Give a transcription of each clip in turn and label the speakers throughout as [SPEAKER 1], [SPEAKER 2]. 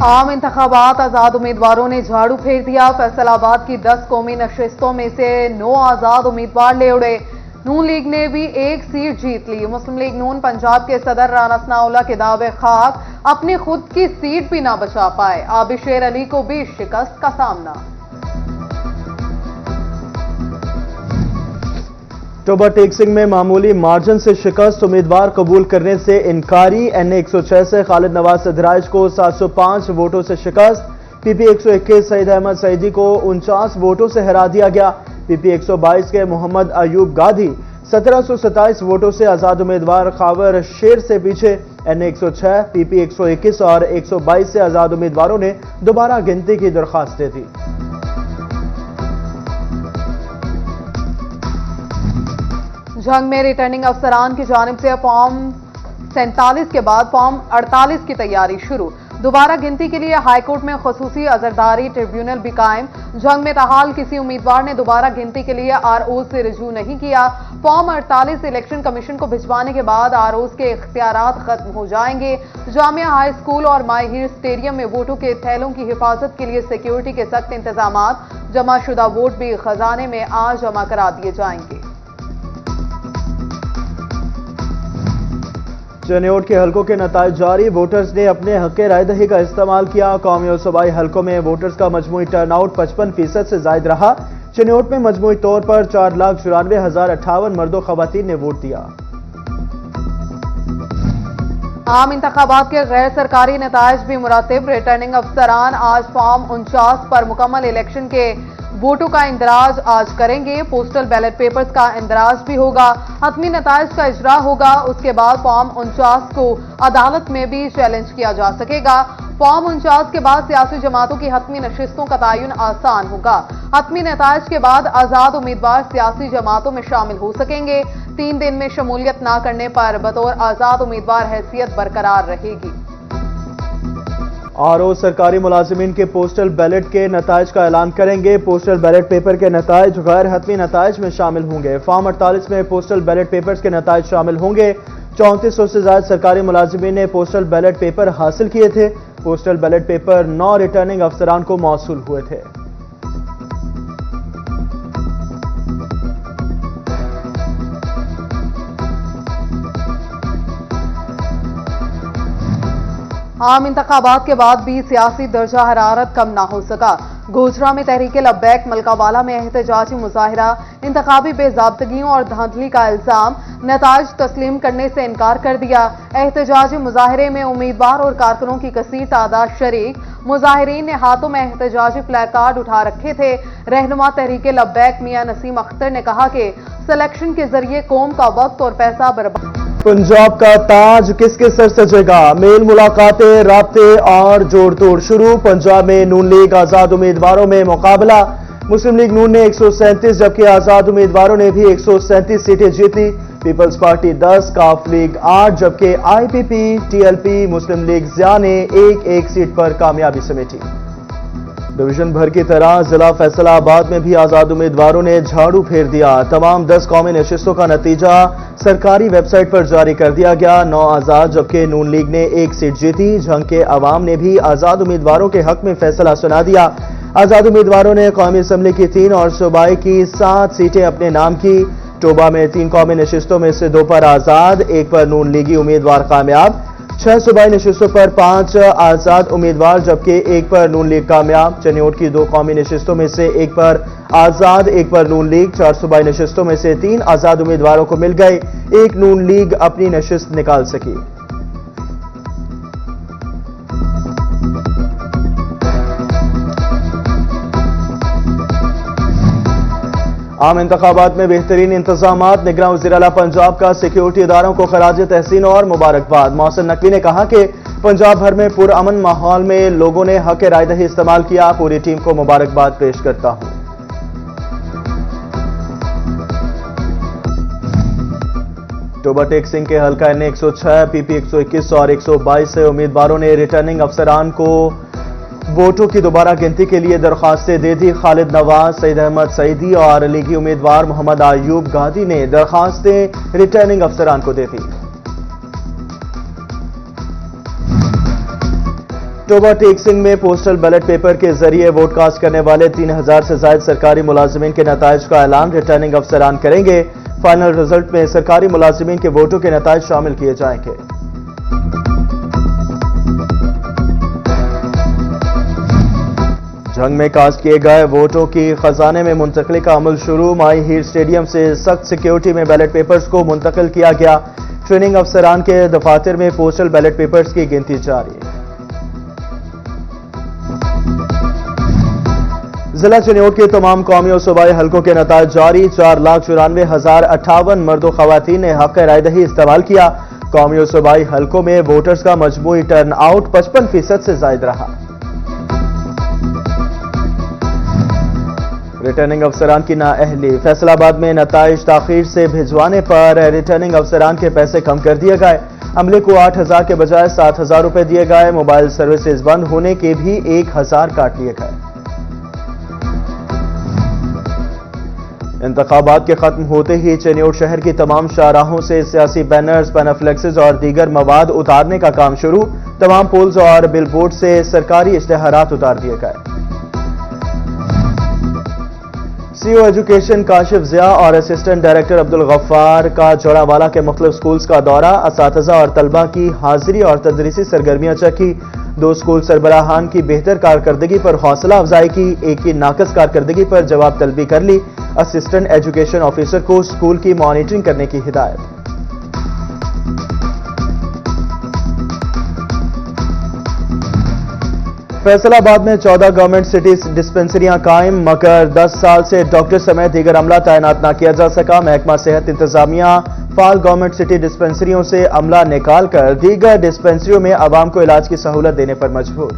[SPEAKER 1] आम इंतखाबात आजाद उम्मीदवारों ने झाड़ू फेर दिया। फैसलाबाद की 10 कौमी नशिस्तों में से 9 आजाद उम्मीदवार ले उड़े। नून लीग ने भी एक सीट जीत ली। मुस्लिम लीग नून पंजाब के सदर राना सनाउल्लाह के दावे खाक अपनी खुद की सीट भी ना बचा पाए। आबिशेर अली को भी शिकस्त का सामना।
[SPEAKER 2] टोबा टेक सिंह में मामूली मार्जिन से शिकस्त, उम्मीदवार कबूल करने से इनकारी। NA 106 से खालिद नवाज सदराइज को 705 वोटों से शिकस्त। PP 121 सईद अहमद सईदी को 49 वोटों से हरा दिया गया। PP 122 के मोहम्मद अयूब गाधी 1727 वोटों से आजाद उम्मीदवार खावर शेर से पीछे। NA 106, PP 121 और 122 से आजाद उम्मीदवारों ने दोबारा गिनती की दरख्वास्त दे दी।
[SPEAKER 1] जंग में रिटर्निंग अफसरान की जानिब से फॉर्म 47 के बाद फॉर्म 48 की तैयारी शुरू। दोबारा गिनती के लिए हाईकोर्ट में खसूसी अजरदारी ट्रिब्यूनल भी कायम। जंग में ताहाल किसी उम्मीदवार ने दोबारा गिनती के लिए RO से रजू नहीं किया। फॉर्म 48 इलेक्शन कमीशन को भिजवाने के बाद ROs के इख्तियारात खत्म हो जाएंगे। जामिया हाई स्कूल और माहिर स्टेडियम में वोटों के थैलों की हिफाजत के लिए सिक्योरिटी के सख्त इंतजामात। जमा शुदा वोट भी खजाने में आज जमा करा दिए जाएंगे।
[SPEAKER 2] चनियोट के हलकों के नताइज जारी। वोटर्स ने अपने हक राय दही का इस्तेमाल किया। कौमी और सूबाई हलकों में वोटर्स का मजमूई टर्नआउट 55% से जायद रहा। चनियोट में मजमूई तौर पर 4,94,058 मर्दों खवातीन ने वोट दिया।
[SPEAKER 1] आम इंतखाबात के गैर सरकारी नताइज भी मुरातिब। रिटर्निंग अफसरान आज फॉर्म 49 पर मुकम्मल इलेक्शन के वोटों का इंदराज आज करेंगे। पोस्टल बैलेट पेपर्स का इंदराज भी होगा। हतमी नताइज का इजरा होगा। उसके बाद फॉर्म 49 को अदालत में भी चैलेंज किया जा सकेगा। फॉर्म 49 के बाद सियासी जमातों की हतमी नशिस्तों का तयन आसान होगा। हतमी नताइज के बाद आजाद उम्मीदवार सियासी जमातों में शामिल हो सकेंगे। 3 दिन में शमूलियत न करने पर बतौर आजाद उम्मीदवार हैसियत बरकरार रहेगी।
[SPEAKER 2] RO सरकारी मुलाजिमीन के पोस्टल बैलेट के नताइज का ऐलान करेंगे। पोस्टल बैलेट पेपर के नताइज गैर हतमी नताइज में शामिल होंगे। फॉर्म 48 में पोस्टल बैलेट पेपर्स के नताइज शामिल होंगे। 3400 से ज्यादा सरकारी मुलाजिमीन ने पोस्टल बैलेट पेपर हासिल किए थे। पोस्टल बैलेट पेपर 9 रिटर्निंग अफसरान को मौसूल हुए थे।
[SPEAKER 1] आम इंतखाबात के बाद भी सियासी दर्जा हरारत कम ना हो सका। गोजरा में तहरीक लब्बैक, मलकावाला में एहतजाजी मुजाहिरा, इंतखाबी बेजाब्तगियों और धांधली का इल्जाम, नताइज तस्लीम करने से इनकार कर दिया। एहतजाजी मुजाहिरे में उम्मीदवार और कारकुनों की कसीर तादाद शरीक। मुजाहिरीन ने हाथों में एहतजाजी फ्लैग कार्ड उठा रखे थे। रहनुमा तहरीक लब्बैक मियां नसीम अख्तर ने कहा कि सिलेक्शन के जरिए कौम का वक्त और पैसा बर्बाद।
[SPEAKER 2] पंजाब का ताज किसके सर सजेगा? मेल मुलाकातें, राब्ते और जोड़ तोड़ शुरू। पंजाब में नून लीग आजाद उम्मीदवारों में मुकाबला। मुस्लिम लीग नून ने 137 जबकि आजाद उम्मीदवारों ने भी 137 सीटें जीती। पीपल्स पार्टी 10, काफ लीग 8 जबकि IPP, TLP, मुस्लिम लीग ज़िया ने एक सीट पर कामयाबी समेटी। डिवीजन भर की तरह जिला फैसलाबाद में भी आजाद उम्मीदवारों ने झाड़ू फेर दिया। तमाम 10 कौमी नशिस्तों का नतीजा सरकारी वेबसाइट पर जारी कर दिया गया। 9 आजाद जबकि नून लीग ने 1 सीट जीती। जंग के अवाम ने भी आजाद उम्मीदवारों के हक में फैसला सुना दिया। आजाद उम्मीदवारों ने कौमी असम्बली की 3 और सूबाई की 7 सीटें अपने नाम की। टोबा में 3 कौमी नशिस्तों में से 2 पर आजाद, 1 पर नून लीगी उम्मीदवार कामयाब। 6 सूबाई नशिस्तों पर 5 आजाद उम्मीदवार जबकि 1 पर नून लीग कामयाब। चनियोट की 2 कौमी नशिस्तों में से 1 पर आजाद, 1 पर नून लीग। 4 सूबाई नशिस्तों में से 3 आजाद उम्मीदवारों को मिल गए। 1 नून लीग अपनी नशिस्त निकाल सकी। आम इंतखाबात में बेहतरीन इंतजामात। निगरान वज़ीर आला पंजाब का सिक्योरिटी इदारों को खराज तहसीन और मुबारकबाद। मोहसिन नकवी ने कहा कि पंजाब भर में पुरअमन माहौल में लोगों ने हक राय दही इस्तेमाल किया। पूरी टीम को मुबारकबाद पेश करता हूं। टोबा टेक सिंह के हल्का NA 106, PP 121 और 122 से उम्मीदवारों ने रिटर्निंग अफसरान को वोटों की दोबारा गिनती के लिए दरखास्तें दे दी। खालिद नवाज, सईद अहमद सईदी और लीगी उम्मीदवार मोहम्मद अयूब गादी ने दरखास्तें रिटर्निंग अफसरान को दे दी। टोबा टेक सिंह में पोस्टल बैलेट पेपर के जरिए वोट कास्ट करने वाले 3000 से ज्यादा सरकारी मुलाजिमीन के नताइज का ऐलान रिटर्निंग अफसरान करेंगे। फाइनल रिजल्ट में सरकारी मुलाजिमीन के वोटों के नताइज शामिल किए जाएंगे। जंग में कास्ट किए गए वोटों की खजाने में मुंतकली का अमल शुरू। माई हीर स्टेडियम से सख्त सिक्योरिटी में बैलेट पेपर्स को मुंतकिल किया गया। ट्रेनिंग अफसरान के दफातर में पोस्टल बैलेट पेपर्स की गिनती जारी। जिला चिन्योट के तमाम कौमी और सूबाई हलकों के नताइज जारी। 4,94,058 मर्द और खवातीन ने हक रायदही इस्तेमाल किया। कौमी और सूबाई हलकों में वोटर्स का मजमूई टर्न आउट 55% से जायद रहा। रिटर्निंग अफसरान की नाअहली। फैसलाबाद में नताइज ताखीर से भिजवाने पर रिटर्निंग अफसरान के पैसे कम कर दिए गए। अमले को 8,000 के बजाय 7,000 रुपए दिए गए। मोबाइल सर्विसेज बंद होने के भी 1,000 काट लिए गए। इंतखाबात के खत्म होते ही चिन्योट शहर की तमाम शाहराहों से सियासी बैनर्स, पैनाफ्लेक्सेस और दीगर मवाद उतारने का काम शुरू। तमाम पोल्स और बिलबोर्ड से सरकारी इश्तेहारात उतार दिए गए। सीओ एजुकेशन काशिफ जिया और असिस्टेंट डायरेक्टर अब्दुल गफ्फार का जोड़ावाला के मुख्तलिफ स्कूल्स का दौरा। असातिज़ा और तलबा की हाजिरी और तदरीसी सरगर्मियां चखी। 2 स्कूल सरबराहान की बेहतर कारकर्दगी पर हौसला अफजाई की। एक की नाकस कारकर्दगी पर जवाब तलबी कर ली। असिस्टेंट एजुकेशन ऑफिसर को स्कूल की मॉनिटरिंग करने की हिदायत। फैसलाबाद में 14 गवर्नमेंट सिटी डिस्पेंसरियां कायम, मगर 10 साल से डॉक्टर समेत दीगर अमला तैनात न किया जा सका। महकमा सेहत इंतजामिया फाल गवर्नमेंट सिटी डिस्पेंसरियों से अमला निकाल कर दीगर डिस्पेंसरियों में आवाम को इलाज की सहूलत देने पर मजबूर।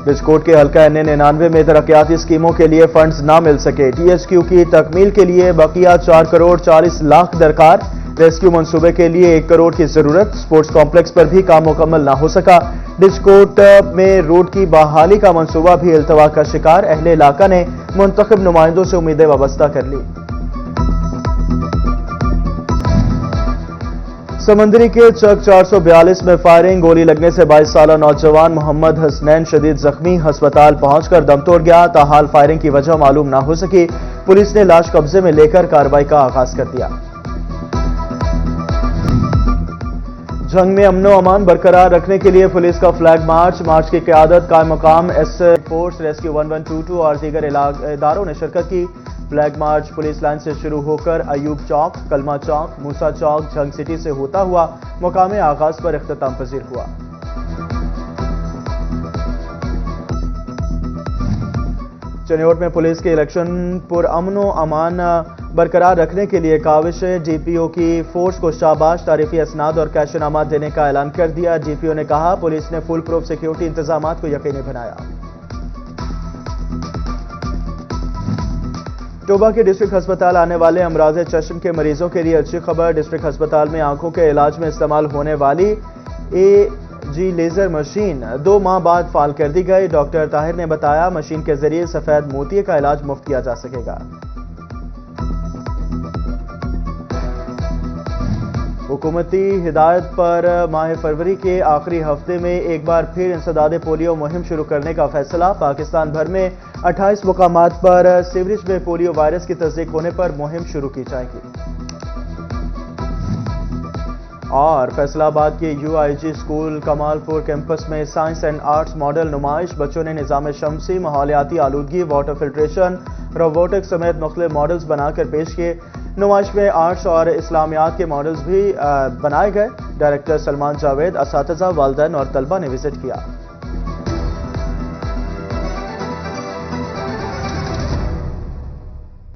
[SPEAKER 2] बिजकोट के हल्का NN99 में तरक्याती स्कीमों के लिए फंड्स ना मिल सके। THQ की तकमील के लिए बकिया 4 करोड़ 40 लाख दरकार। रेस्क्यू मंसूबे के लिए 1 करोड़ की जरूरत। स्पोर्ट्स कॉम्प्लेक्स पर भी काम मुकम्मल ना हो सका। बिजकोट में रोड की बहाली का मंसूबा भी इल्तवा का शिकार। अहले इलाका ने मुंतखब नुमाइंदों से उम्मीदें वाबस्ता कर ली। समंदरी के चक 442 में फायरिंग, गोली लगने से 22 साला नौजवान मोहम्मद हसनैन शदीद जख्मी, अस्पताल पहुंचकर दम तोड़ गया। ताहाल फायरिंग की वजह मालूम ना हो सकी। पुलिस ने लाश कब्जे में लेकर कार्रवाई का आगाज कर दिया। जंग में अमनो अमान बरकरार रखने के लिए पुलिस का फ्लैग मार्च की क़यादत कायम मकाम एस फोर्स, रेस्क्यू 1122 और दीगर इदारों ने शिरकत की। फ्लैग मार्च पुलिस लाइन से शुरू होकर अयूब चौक, कलमा चौक, मूसा चौक, जंग सिटी से होता हुआ मुकाम आगाज पर इख्तिताम पजीर हुआ। चिन्योट में पुलिस के इलेक्शन पुरअमनो अमान बरकरार रखने के लिए काविश। DPO की फोर्स को शाबाश, तारीफी असनाद और कैशनामा देने का ऐलान कर दिया। DPO ने कहा पुलिस ने फुल प्रूफ सिक्योरिटी इंतजामात को यकीनी बनाया। टोबा के डिस्ट्रिक्ट अस्पताल आने वाले अमराज चश्म के मरीजों के लिए अच्छी खबर। डिस्ट्रिक्ट अस्पताल में आंखों के इलाज में इस्तेमाल होने वाली AG लेजर मशीन 2 माह बाद फाल कर दी गई। डॉक्टर ताहिर ने बताया मशीन के जरिए सफेद मोतिये का इलाज मुफ्त किया जा सकेगा। हुकूमती हिदायत पर माह फरवरी के आखिरी हफ्ते में एक बार फिर इंसदाद पोलियो मुहिम शुरू करने का फैसला। पाकिस्तान भर में 28 मुकामात पर सीवरेज में पोलियो वायरस की तस्दीक होने पर मुहिम शुरू की जाएगी। और फैसलाबाद के UIG स्कूल कमालपुर कैंपस में साइंस एंड आर्ट्स मॉडल नुमाइश। बच्चों ने निजाम शमसी, माहौलियाती आलूदगी, वाटर फिल्ट्रेशन, रोबोटिक्स समेत मुख्तलिफ मॉडल्स बनाकर पेश किए। नुमाइश में आर्ट्स और इस्लामियात के मॉडल्स भी बनाए गए। डायरेक्टर सलमान जावेद, असातिज़ा, वालिदैन और तलबा ने विजिट किया।